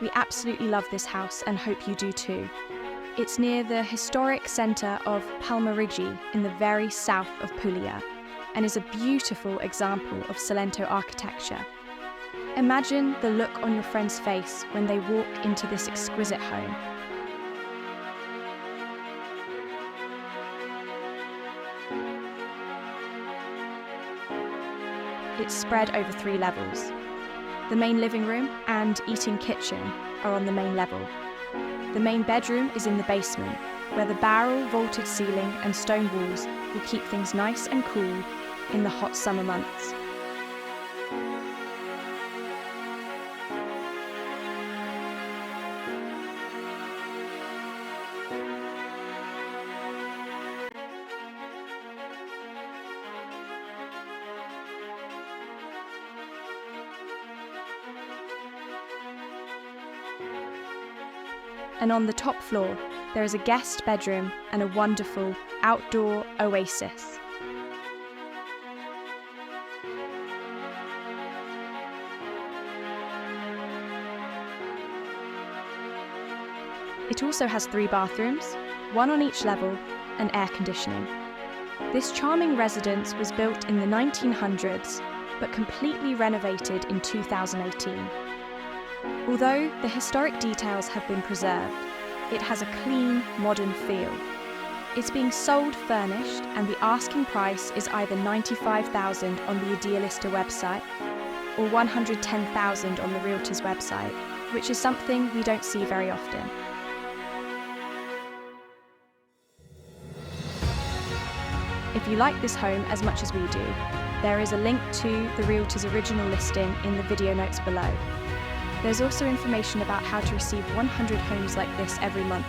We absolutely love this house and hope you do too. It's near the historic centre of Palmariggi in the very south of Puglia and is a beautiful example of Salento architecture. Imagine the look on your friend's face when they walk into this exquisite home. It's spread over 3 levels. The main living room and eating kitchen are on the main level. The main bedroom is in the basement, where the barrel vaulted ceiling and stone walls will keep things nice and cool in the hot summer months. And on the top floor, there is a guest bedroom and a wonderful outdoor oasis. It also has 3 bathrooms, 1 on each level, and air conditioning. This charming residence was built in the 1900s, but completely renovated in 2018. Although the historic details have been preserved, it has a clean, modern feel. It's being sold furnished, and the asking price is either $95,000 on the Idealista website or $110,000 on the Realtor's website, which is something we don't see very often. If you like this home as much as we do, there is a link to the Realtor's original listing in the video notes below. There's also information about how to receive 100 homes like this every month,